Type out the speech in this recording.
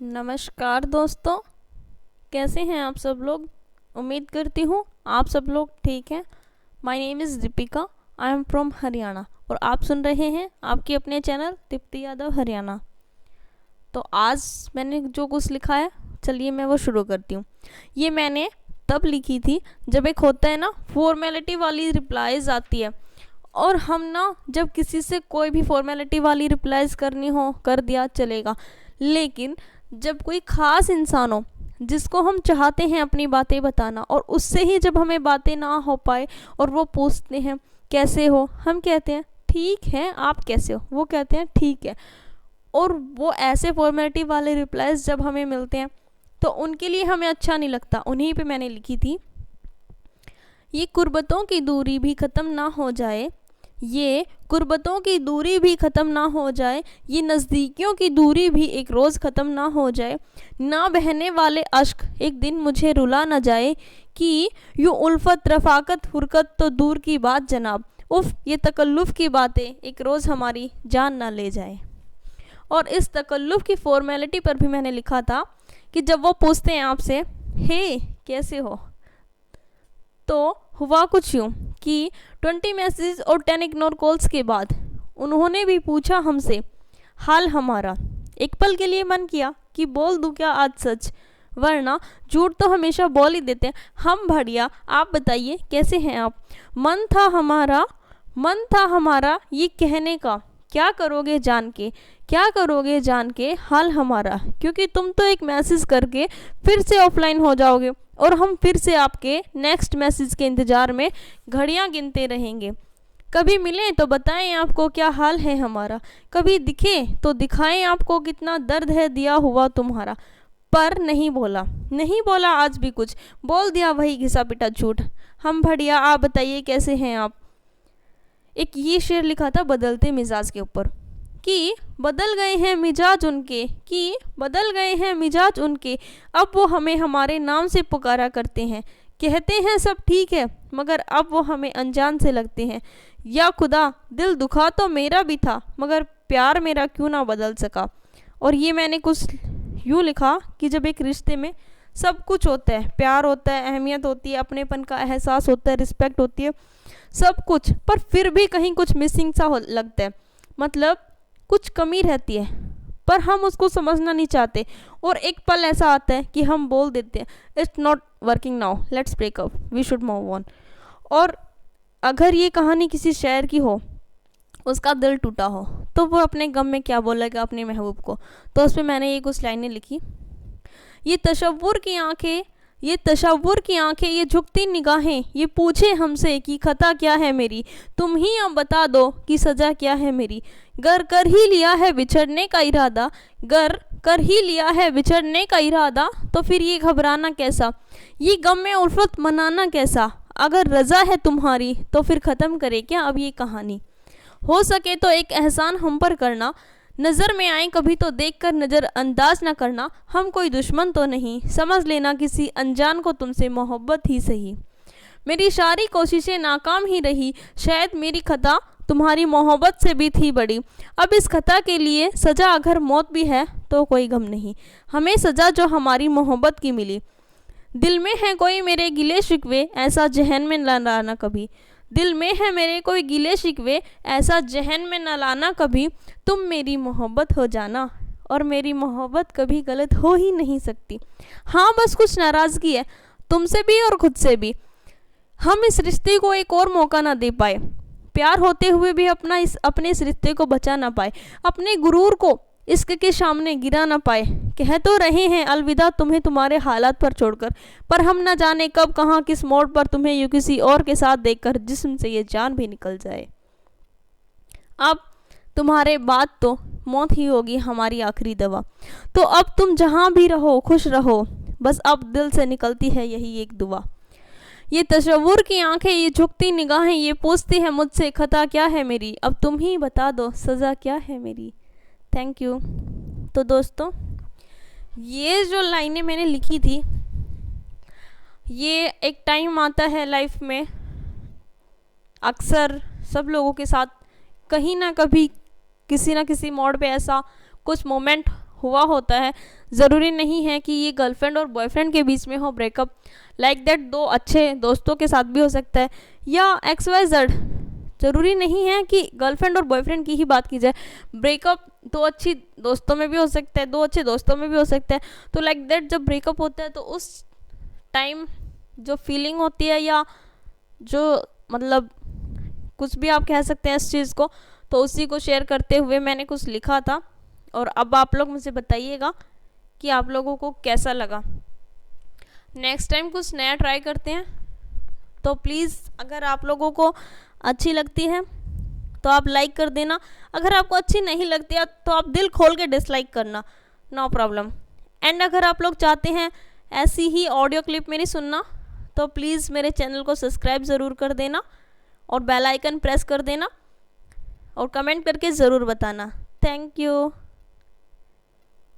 नमस्कार दोस्तों, कैसे हैं आप सब लोग। उम्मीद करती हूँ आप सब लोग ठीक हैं। My name is Deepika, I am from Haryana और आप सुन रहे हैं आपके अपने चैनल दीप्ति यादव हरियाणा। तो आज मैंने जो कुछ लिखा है, चलिए मैं वो शुरू करती हूँ। ये मैंने तब लिखी थी जब एक होता है ना फॉर्मेलिटी वाली रिप्लाईज आती है, और हम ना जब किसी से कोई भी फॉर्मेलिटी वाली रिप्लाईज करनी हो कर दिया चलेगा, लेकिन जब कोई ख़ास इंसान हो जिसको हम चाहते हैं अपनी बातें बताना, और उससे ही जब हमें बातें ना हो पाए और वो पूछते हैं कैसे हो, हम कहते हैं ठीक है, आप कैसे हो, वो कहते हैं ठीक है। और वो ऐसे फॉर्मेलिटी वाले रिप्लाईज जब हमें मिलते हैं तो उनके लिए हमें अच्छा नहीं लगता। उन्हीं पे मैंने लिखी थी, ये कुर्बतों की दूरी भी ख़त्म ना हो जाए, ये कुर्बतों की दूरी भी ख़त्म ना हो जाए, ये नज़दीकियों की दूरी भी एक रोज़ ख़त्म ना हो जाए, ना बहने वाले अश्क एक दिन मुझे रुला न जाए, कि यूँ उल्फत रफ़ाकत फुरकत तो दूर की बात जनाब, उफ़ ये तकल्लुफ़ की बातें एक रोज़ हमारी जान ना ले जाए। और इस तकल्लुफ़ की फॉर्मेलिटी पर भी मैंने लिखा था कि जब वो पूछते हैं आपसे हे कैसे हो, तो हुआ कुछ यूँ कि 20 मैसेज और 10 इग्नोर कॉल्स के बाद उन्होंने भी पूछा हमसे हाल हमारा। एक पल के लिए मन किया कि बोल दूं क्या आज सच, वरना झूठ तो हमेशा बोल ही देते हैं। हम बढ़िया, आप बताइए कैसे हैं आप। मन था हमारा ये कहने का, क्या करोगे जान के, क्या करोगे जान के हाल हमारा, क्योंकि तुम तो एक मैसेज करके फिर से ऑफलाइन हो जाओगे और हम फिर से आपके नेक्स्ट मैसेज के इंतज़ार में घड़ियां गिनते रहेंगे। कभी मिलें तो बताएं आपको क्या हाल है हमारा, कभी दिखे तो दिखाएं आपको कितना दर्द है दिया हुआ तुम्हारा। पर नहीं बोला, नहीं बोला आज भी कुछ, बोल दिया वही घिसा पिटा झूठ। हम बढ़िया, आप बताइए कैसे हैं आप। एक ये शेर लिखा था बदलते मिजाज के ऊपर, कि बदल गए हैं मिजाज उनके, कि बदल गए हैं मिजाज उनके, अब वो हमें हमारे नाम से पुकारा करते हैं। कहते हैं सब ठीक है मगर अब वो हमें अनजान से लगते हैं। या खुदा दिल दुखा तो मेरा भी था, मगर प्यार मेरा क्यों ना बदल सका। और ये मैंने कुछ यूँ लिखा कि जब एक रिश्ते में सब कुछ होता है, प्यार होता है, अहमियत होती है, अपनेपन का एहसास होता है, रिस्पेक्ट होती है, सब कुछ, पर फिर भी कहीं कुछ मिसिंग सा लगता है, मतलब कुछ कमी रहती है, पर हम उसको समझना नहीं चाहते। और एक पल ऐसा आता है कि हम बोल देते हैं it's not working now, let's break up, we should move on. और अगर ये कहानी किसी शायर की हो, उसका दिल टूटा हो, तो वो अपने गम में क्या बोलेगा अपने महबूब को। तो उस पर मैंने ये कुछ लाइनें लिखी, ये तशव्वुर की आंखें, ये तशव्वुर की आंखें, ये झुकती निगाहें, ये पूछे हमसे कि खता क्या है मेरी, तुम ही अब बता दो कि सज़ा क्या है मेरी। गर कर ही लिया है बिछड़ने का इरादा, गर कर ही लिया है बिछड़ने का इरादा, तो फिर ये घबराना कैसा, ये गम में उल्फत मनाना कैसा। अगर रज़ा है तुम्हारी तो फिर ख़त्म करे क्या अब ये कहानी। हो सके तो एक एहसान हम पर करना, नज़र में आए कभी तो देखकर नज़र अंदाज ना करना। हम कोई दुश्मन तो नहीं, समझ लेना किसी अनजान को तुमसे मोहब्बत ही सही। मेरी सारी कोशिशें नाकाम ही रही, शायद मेरी खता तुम्हारी मोहब्बत से भी थी बड़ी। अब इस खता के लिए सज़ा अगर मौत भी है तो कोई गम नहीं, हमें सज़ा जो हमारी मोहब्बत की मिली। दिल में है कोई मेरे गिले शिकवे, ऐसा जहन में न लाना कभी। दिल में है मेरे कोई गिले शिकवे, ऐसा जहन में न लाना कभी। तुम मेरी मोहब्बत हो जाना, और मेरी मोहब्बत कभी गलत हो ही नहीं सकती। हाँ बस कुछ नाराज़गी है तुमसे भी और खुद से भी, हम इस रिश्ते को एक और मौका ना दे पाए। प्यार होते हुए भी अपने इस रिश्ते को बचा ना पाए, अपने गुरूर को इश्क के सामने गिरा ना पाए। कह तो रहे हैं अलविदा तुम्हें तुम्हारे हालात पर छोड़कर, पर हम न जाने कब कहाँ किस मोड़ पर तुम्हें यूँ किसी और के साथ देखकर जिस्म से ये जान भी निकल जाए। अब तुम्हारे बाद तो मौत ही होगी हमारी आखिरी दवा, तो अब तुम जहाँ भी रहो खुश रहो, बस अब दिल से निकलती है यही एक दुआ। ये तशव्वुर की आंखें, ये झुकती निगाहें, ये पूछती है मुझसे खता क्या है मेरी, अब तुम ही बता दो सज़ा क्या है मेरी। Thank you. तो दोस्तों, ये जो लाइनें मैंने लिखी थी, ये एक टाइम आता है लाइफ में, अक्सर सब लोगों के साथ कहीं ना कभी किसी ना किसी मोड़ पे ऐसा कुछ मोमेंट हुआ होता है। ज़रूरी नहीं है कि ये गर्लफ्रेंड और बॉयफ्रेंड के बीच में हो ब्रेकअप, लाइक दैट दो अच्छे दोस्तों के साथ भी हो सकता है, या XYZ। ज़रूरी नहीं है कि गर्लफ्रेंड और बॉयफ्रेंड की ही बात की जाए, ब्रेकअप दो अच्छी दोस्तों में भी हो सकता है, दो अच्छे दोस्तों में भी हो सकता है। तो लाइक दैट जब ब्रेकअप होता है तो उस टाइम जो फीलिंग होती है, या जो मतलब कुछ भी आप कह सकते हैं इस चीज़ को, तो उसी को शेयर करते हुए मैंने कुछ लिखा था। और अब आप लोग मुझे बताइएगा कि आप लोगों को कैसा लगा। नेक्स्ट टाइम कुछ नया ट्राई करते हैं। तो प्लीज़ अगर आप लोगों को अच्छी लगती है तो आप लाइक कर देना, अगर आपको अच्छी नहीं लगती है तो आप दिल खोल के डिसलाइक करना, नो प्रॉब्लम। एंड अगर आप लोग चाहते हैं ऐसी ही ऑडियो क्लिप मेरी सुनना, तो प्लीज़ मेरे चैनल को सब्सक्राइब ज़रूर कर देना और बेल आइकन प्रेस कर देना और कमेंट करके ज़रूर बताना। Thank you.